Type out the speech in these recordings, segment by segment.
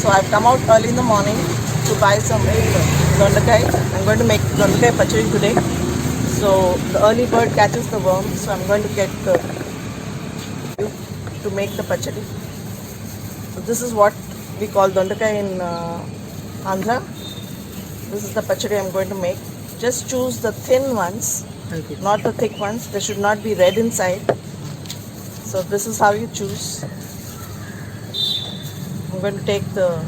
So I've come out early in the morning to buy some Dondakaya. I'm going to make Dondakaya Pachadi today. So the early bird catches the worm. So I'm going to get to make the Pachadi. So this is what we call Dondakaya in Andhra. This is the Pachadi I'm going to make. Just choose the thin ones, not the thick ones. They should not be red inside. So this is how you choose. I'm going to take the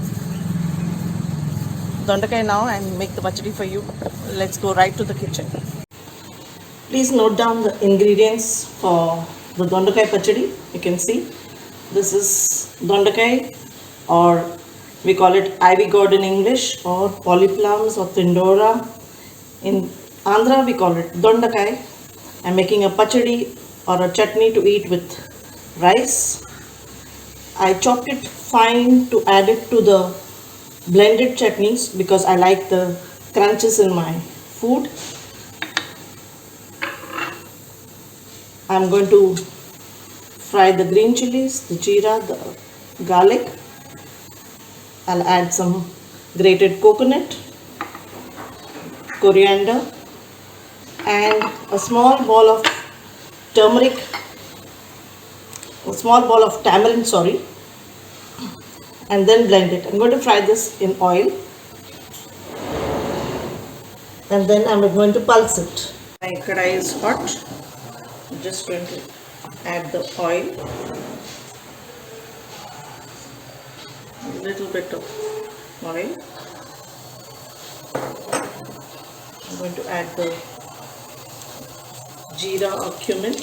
Dondakaya now and make the pachadi for you. Let's go right to the kitchen. Please note down the ingredients for the Dondakaya Pachadi. You can see this is Dondakaya, or we call it ivy gourd in English, or polyplums or tindora. In Andhra we call it Dondakaya. I'm making a pachadi or a chutney to eat with rice. I chopped it fine to add it to the blended chutneys because I like the crunches in my food. I'm going to fry the green chilies, the jeera, the garlic. I'll add some grated coconut, coriander, and a small ball of tamarind, and then blend it. I'm going to fry this in oil, and then I'm going to pulse it. My kadai is hot. I'm just going to add the oil, a little bit of oil. I'm going to add the jeera or cumin.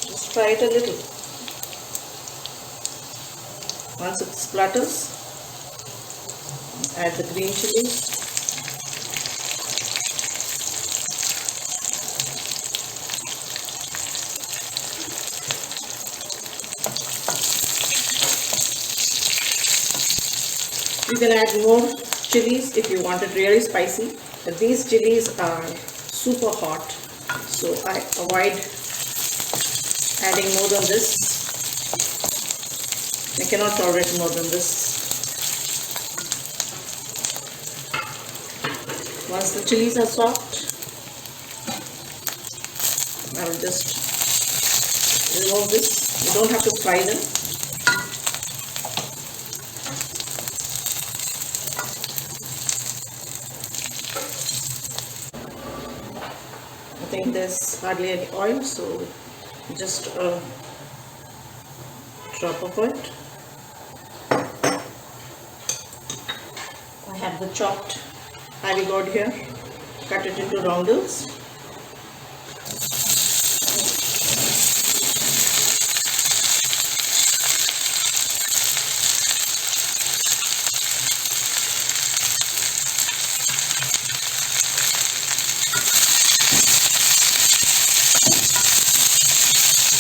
Just fry it a little. Once it splutters, add the green chillies. You can add more chilies if you want it really spicy, but these chilies are super hot, so I avoid adding more than this. I cannot tolerate more than this. Once the chilies are soft, I will just remove this. You don't have to fry them. I think there's hardly any oil, so just a drop of it. I have the chopped ivy gourd here. Cut it into roundels.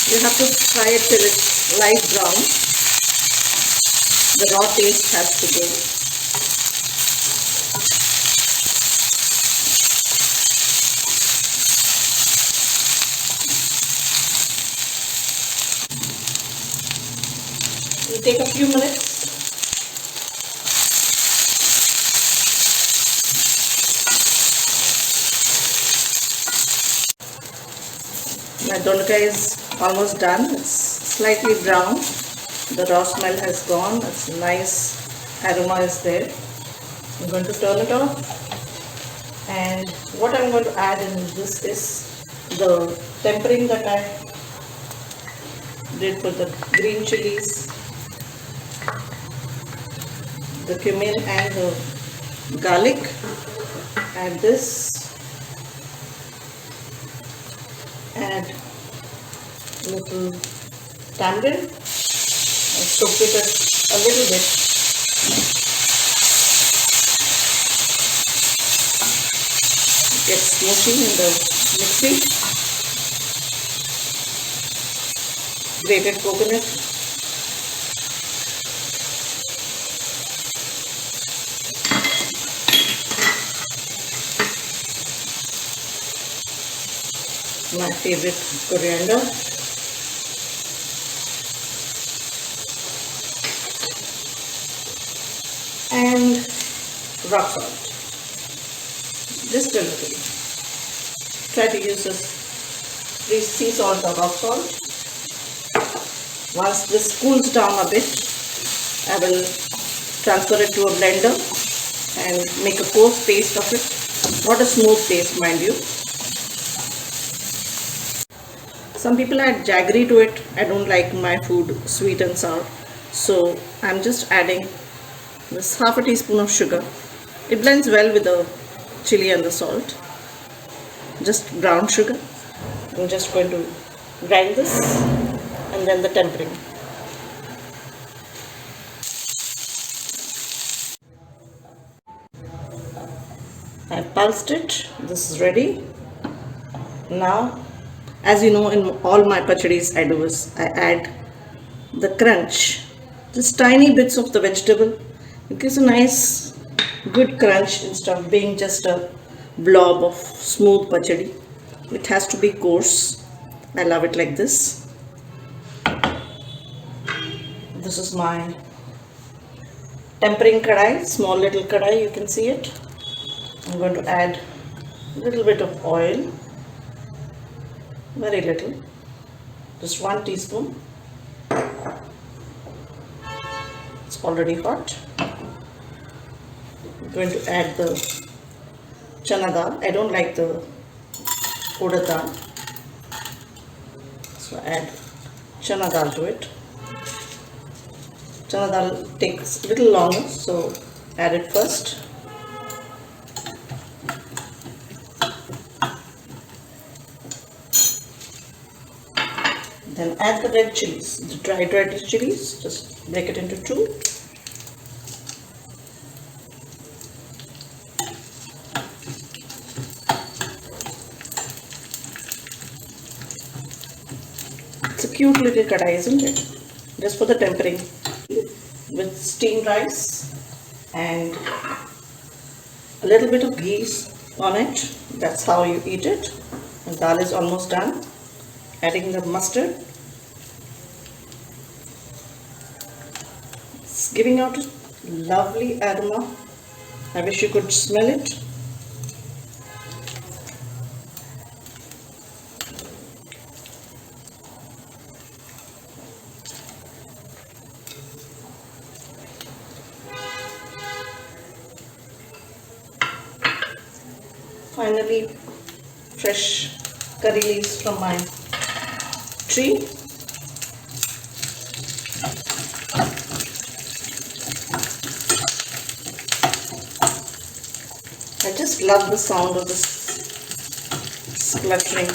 You have to fry it till it's light brown. The raw taste has to go. It will take a few minutes. My Dondakaya is almost done. It's slightly brown. The raw smell has gone. It's nice aroma is there. I'm going to turn it off. And what I'm going to add in this is the tempering that I did with the green chilies, the cumin and the garlic. Add this. Add little tamarind and soak it a little bit. It gets smoky in the mixie. Grated coconut. My favorite coriander. rock salt. Just a little. Try to use this sea salt or rock salt. Once this cools down a bit, I will transfer it to a blender and make a coarse paste of it. Not a smooth paste, mind you. Some people add jaggery to it. I don't like my food sweet and sour. So I'm just adding this half a teaspoon of sugar. It blends well with the chili and the salt. Just brown sugar. I'm just going to grind this and then the tempering. I pulsed it. This is ready. Now, as you know, in all my pachadis I do is I add the crunch. Just tiny bits of the vegetable. It gives a nice good crunch instead of being just a blob of smooth pachadi. It has to be coarse. I love it like this. This is my tempering kadai, small little kadai, you can see it. I'm going to add a little bit of oil, very little, just 1 teaspoon. It's already hot. I'm going to add the chana dal. I don't like the urad dal, so add chana dal to it. Chana dal takes a little longer, so add it first. Then add the red chilies, the dried red chilies. Just break it into 2. It's a cute little kadai, isn't it? Just for the tempering. With steamed rice and a little bit of ghee on it. That's how you eat it. The dal is almost done. Adding the mustard. It's giving out a lovely aroma. I wish you could smell it. Finally, fresh curry leaves from my tree. I just love the sound of this spluttering.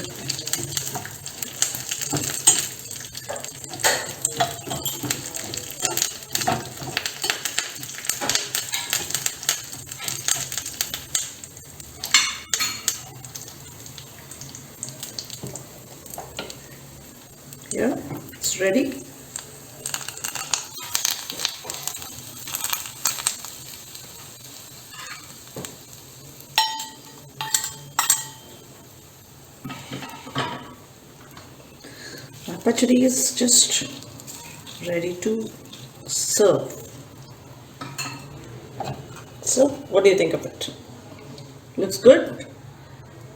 Here, it's ready. My pachadi is just ready to serve. So, what do you think of it? Looks good.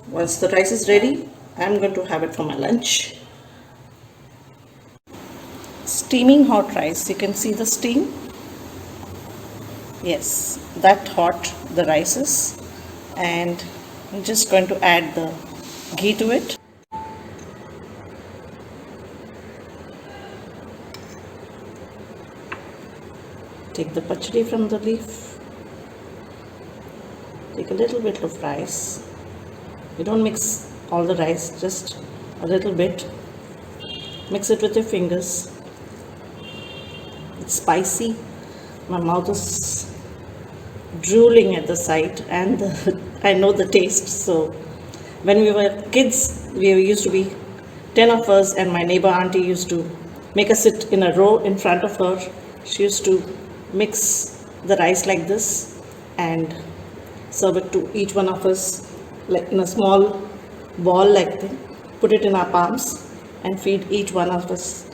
Once the rice is ready, I'm going to have it for my lunch. Steaming hot rice. You can see the steam. Yes, that hot the rice is, and I'm just going to add the ghee to it. Take the pachadi from the leaf. Take a little bit of rice. You don't mix all the rice, just a little bit. Mix it with your fingers. It's spicy. My mouth is drooling at the sight, and I know the taste. So when we were kids, we used to be 10 of us, and my neighbor auntie used to make us sit in a row in front of her. She used to mix the rice like this and serve it to each one of us, like in a small ball like thing. Put it in our palms and feed each one of us